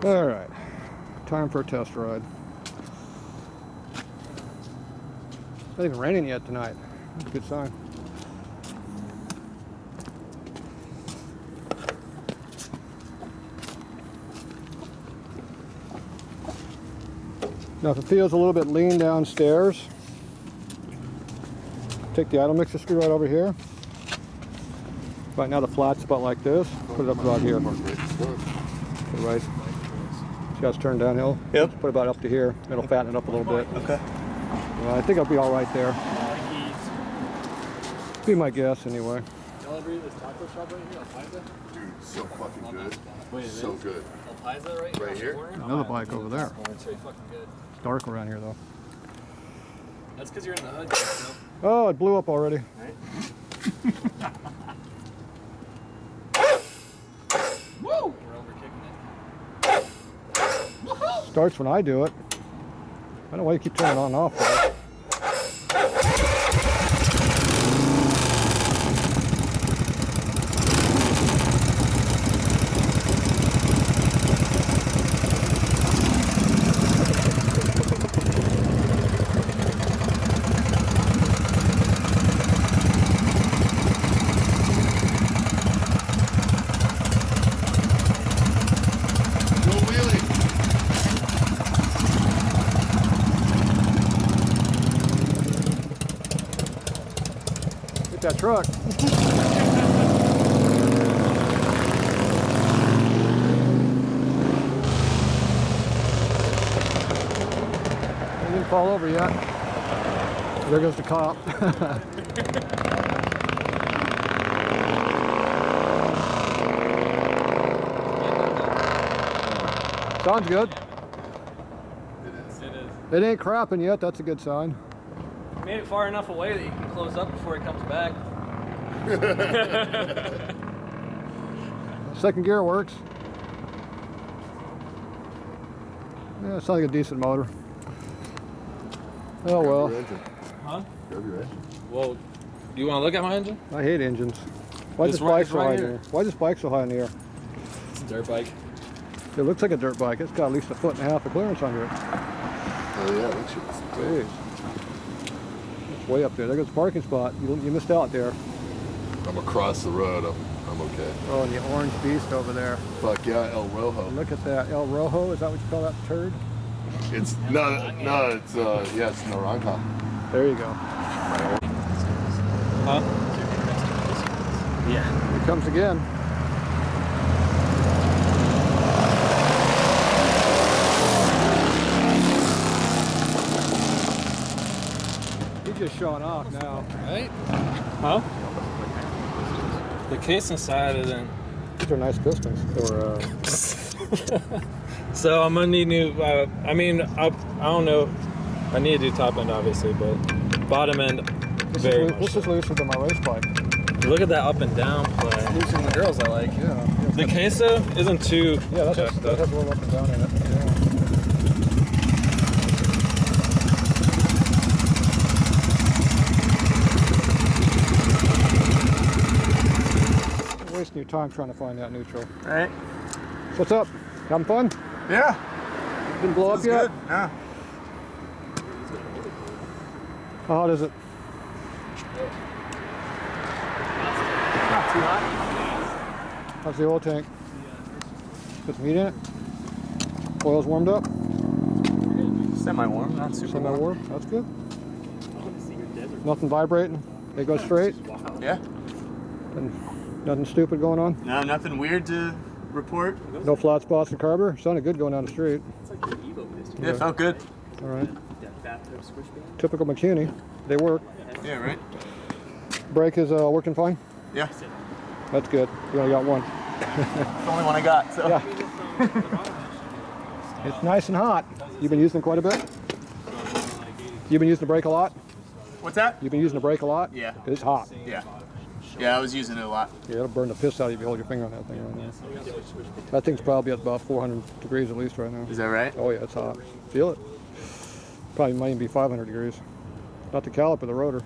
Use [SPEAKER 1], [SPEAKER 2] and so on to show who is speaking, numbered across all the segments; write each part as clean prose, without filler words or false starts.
[SPEAKER 1] All right, time for a test ride. It's not even raining yet tonight. That's a good sign. Now if it feels a little bit lean downstairs, take the idle mixer screw right over here. Right now the flat's about like this. Put it up about here. Okay, right. See how it's turned downhill?
[SPEAKER 2] Yep.
[SPEAKER 1] Put it about up to here. It'll fatten it up a little bit.
[SPEAKER 2] Okay.
[SPEAKER 1] I think I'll be all right there. Be my guess anyway.
[SPEAKER 3] Y'all ever eat this taco shop right here, El Paiza?
[SPEAKER 4] Dude, so fucking good.
[SPEAKER 3] Wait,
[SPEAKER 4] so good.
[SPEAKER 3] El Paiza right
[SPEAKER 4] here?
[SPEAKER 1] Another bike over there.
[SPEAKER 3] It's very fucking good.
[SPEAKER 1] It's dark around here though.
[SPEAKER 3] That's because you're in the hood, so.
[SPEAKER 1] Oh, it blew up already.
[SPEAKER 3] Right?
[SPEAKER 2] Woo!
[SPEAKER 3] We're overkicking it.
[SPEAKER 1] Starts when I do it. I don't know why you keep turning it on and off though. That truck. It didn't fall over yet. There goes the cop. Sounds good.
[SPEAKER 3] It is.
[SPEAKER 1] It ain't crapping yet. That's a good sign.
[SPEAKER 3] Made it far enough away that you can close up before he comes back.
[SPEAKER 1] Second gear works. Yeah, it sounds like a decent motor. Oh well.
[SPEAKER 3] Huh?
[SPEAKER 4] Grab your engine.
[SPEAKER 3] Well, do you want to look at my engine?
[SPEAKER 1] I hate engines. Why is
[SPEAKER 3] It's
[SPEAKER 1] this bike
[SPEAKER 3] right-
[SPEAKER 1] so
[SPEAKER 3] right
[SPEAKER 1] high in the
[SPEAKER 3] here.
[SPEAKER 1] air? Why is this bike so high in the air?
[SPEAKER 3] It's a dirt bike.
[SPEAKER 1] It looks like a dirt bike. It's got at least 1.5 feet of clearance under it.
[SPEAKER 4] Oh yeah, that shit's
[SPEAKER 1] Jeez. It's way up there. There goes the parking spot. You missed out there.
[SPEAKER 4] I'm across the road. I'm okay.
[SPEAKER 1] Oh, and the orange beast over there.
[SPEAKER 4] Fuck yeah, El Rojo.
[SPEAKER 1] Look at that. El Rojo, is that what you call that turd?
[SPEAKER 4] It's no, it's yeah, it's Naranja.
[SPEAKER 1] There you go.
[SPEAKER 3] Huh? Yeah.
[SPEAKER 1] Here it comes again. He's just showing off now.
[SPEAKER 3] Right? Huh? The case inside isn't.
[SPEAKER 1] These are nice pistons for
[SPEAKER 3] So I'm gonna need new. I don't know. I need to do top end obviously, but bottom end very much.
[SPEAKER 1] this is looser than my race bike.
[SPEAKER 3] Look at that up and down play. Looser than the girls I like.
[SPEAKER 1] Yeah.
[SPEAKER 3] The queso isn't too.
[SPEAKER 1] Yeah, that
[SPEAKER 3] jacked
[SPEAKER 1] has
[SPEAKER 3] up.
[SPEAKER 1] a little up and down in it. Yeah. Wasting your time trying to find that neutral.
[SPEAKER 2] Right?
[SPEAKER 1] What's up? Having fun?
[SPEAKER 2] Yeah.
[SPEAKER 1] Didn't blow up yet?
[SPEAKER 2] Good. No.
[SPEAKER 1] How hot is it?
[SPEAKER 2] Not too hot.
[SPEAKER 1] How's the oil tank? Put some heat in it? Oil's warmed up?
[SPEAKER 2] Semi-warm, not super
[SPEAKER 1] Semi warm? That's good. Nothing vibrating? It goes straight?
[SPEAKER 2] Yeah.
[SPEAKER 1] And nothing stupid going on?
[SPEAKER 2] No, nothing weird to report.
[SPEAKER 1] No flat spots in carburetor? Sounded good going down the street.
[SPEAKER 2] Yeah, it felt good.
[SPEAKER 1] All right. Typical McKinney. They work.
[SPEAKER 2] Yeah, right?
[SPEAKER 1] Brake is working fine?
[SPEAKER 2] Yeah.
[SPEAKER 1] That's good. You only got one.
[SPEAKER 2] The only one I got, so.
[SPEAKER 1] Yeah. It's nice and hot. You've been using it quite a bit? You've been using the brake a lot?
[SPEAKER 2] What's that?
[SPEAKER 1] You've been using the brake a lot?
[SPEAKER 2] Yeah.
[SPEAKER 1] It's hot.
[SPEAKER 2] Yeah. Yeah, I was using it a lot.
[SPEAKER 1] Yeah, it'll burn the piss out of you if you hold your finger on that thing right now. That thing's probably at about 400 degrees at least right now.
[SPEAKER 2] Is that right?
[SPEAKER 1] Oh yeah, it's hot. Feel it. Probably might even be 500 degrees. Not the caliper, the rotor.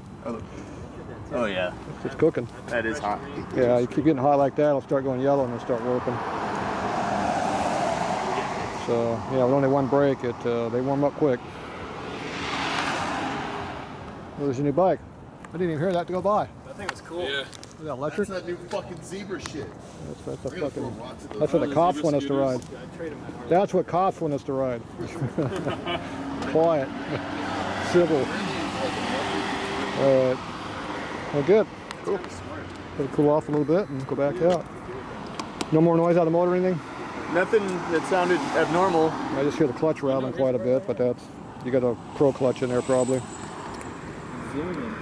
[SPEAKER 2] Oh yeah.
[SPEAKER 1] It's cooking.
[SPEAKER 2] That is hot.
[SPEAKER 1] Yeah, you keep getting hot like that, it'll start going yellow and it'll start warping. yeah, with only one brake, they warm up quick. There's your new bike. I didn't even hear that go by.
[SPEAKER 2] That thing was cool.
[SPEAKER 3] Yeah.
[SPEAKER 1] Is that electric?
[SPEAKER 4] That's that new fucking zebra shit.
[SPEAKER 1] That's a
[SPEAKER 4] We're gonna throw
[SPEAKER 1] fucking.
[SPEAKER 4] lots of those.
[SPEAKER 1] That's what the cops want us to ride. That's what cops want us to ride. Quiet, civil. All right. Well, good. Cool. Let it cool off a little bit and go back out. No more noise out of the motor or anything?
[SPEAKER 2] Nothing that sounded abnormal.
[SPEAKER 1] I just hear the clutch rattling quite a bit, but that's, you got a pro clutch in there probably.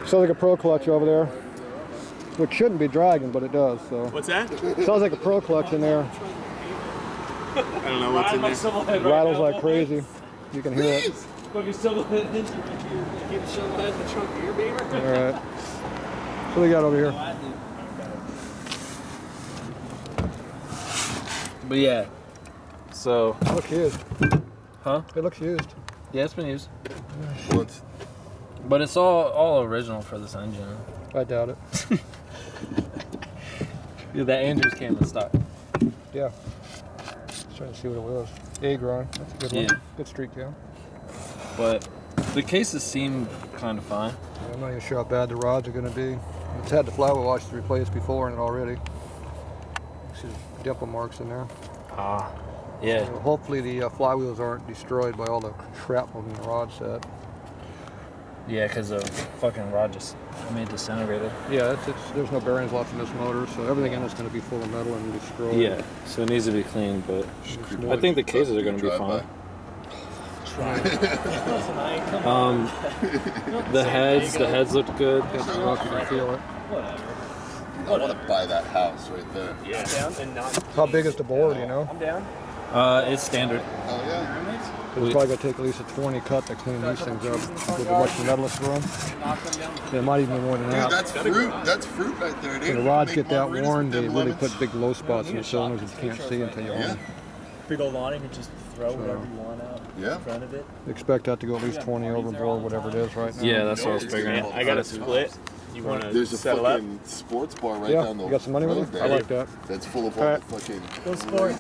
[SPEAKER 1] Sounds like a pro clutch over there, which shouldn't be dragging, but it does. So
[SPEAKER 2] What's that?
[SPEAKER 1] sounds like a pro clutch in there.
[SPEAKER 2] I don't know what's in there.
[SPEAKER 1] It rattles like crazy. You can hear it.
[SPEAKER 5] Fucking shovelhead engine right here. Get the shovelhead in the trunk of your beamer.
[SPEAKER 1] All right. What do we got over here?
[SPEAKER 3] But yeah. So,
[SPEAKER 1] It looks used.
[SPEAKER 3] huh?
[SPEAKER 1] It looks used.
[SPEAKER 3] Yeah, it's been used.
[SPEAKER 4] What?
[SPEAKER 3] But it's all original for this engine.
[SPEAKER 1] I doubt it.
[SPEAKER 3] Yeah, that Andrews came in stock.
[SPEAKER 1] Yeah. Just trying to see what it was. Agron. That's a good one.
[SPEAKER 3] Yeah.
[SPEAKER 1] Good street cam.
[SPEAKER 3] But the cases seem kind of fine.
[SPEAKER 1] Yeah, I'm not even sure how bad the rods are going to be. It's had the flower wash replaced before in it already. See the dimple marks in there.
[SPEAKER 3] Ah, yeah.
[SPEAKER 1] So hopefully the flywheels aren't destroyed by all the shrapnel in the rod set.
[SPEAKER 3] Yeah, because the fucking rod just made disintegrated.
[SPEAKER 1] Yeah, there's no bearings left in this motor, so everything in it's going to be full of metal and destroyed.
[SPEAKER 3] Yeah, so it needs to be cleaned, but
[SPEAKER 1] Destroyed.
[SPEAKER 3] I think the cases are going to be fine. The heads looked good.
[SPEAKER 1] It's rough, you can feel it.
[SPEAKER 4] I want to buy that house right there.
[SPEAKER 2] Yeah. Down and not.
[SPEAKER 1] How big is the board, you know?
[SPEAKER 2] I'm down.
[SPEAKER 3] It's standard.
[SPEAKER 4] Oh yeah.
[SPEAKER 1] It's probably going to take at least a 20 cut to clean these things up with how much metal it's thrown. It might even be more than
[SPEAKER 4] Dude,
[SPEAKER 1] that.
[SPEAKER 4] that's fruit. That's fruit right there, dude.
[SPEAKER 1] When the rods
[SPEAKER 4] Make
[SPEAKER 1] get that
[SPEAKER 4] margaritas
[SPEAKER 1] worn,
[SPEAKER 4] with
[SPEAKER 1] they
[SPEAKER 4] them
[SPEAKER 1] really
[SPEAKER 4] lemons.
[SPEAKER 1] put big low spots in the cylinders that you can't see until you own
[SPEAKER 4] Yeah.
[SPEAKER 1] them.
[SPEAKER 5] Big old line, you can just throw whatever you want out
[SPEAKER 4] Yeah.
[SPEAKER 5] in front of it.
[SPEAKER 1] Expect that to go at least 20 overboard, whatever it is right now.
[SPEAKER 3] Yeah, that's what I was figuring.
[SPEAKER 2] I got a split. You want to
[SPEAKER 4] There's a
[SPEAKER 2] settle up?
[SPEAKER 4] fucking sports bar right
[SPEAKER 1] Yeah,
[SPEAKER 4] down the
[SPEAKER 1] you got some money with
[SPEAKER 4] road
[SPEAKER 1] you?
[SPEAKER 4] there.
[SPEAKER 1] I like that.
[SPEAKER 4] That's full of
[SPEAKER 1] All
[SPEAKER 4] all
[SPEAKER 1] right.
[SPEAKER 4] the fucking.
[SPEAKER 5] Go sports.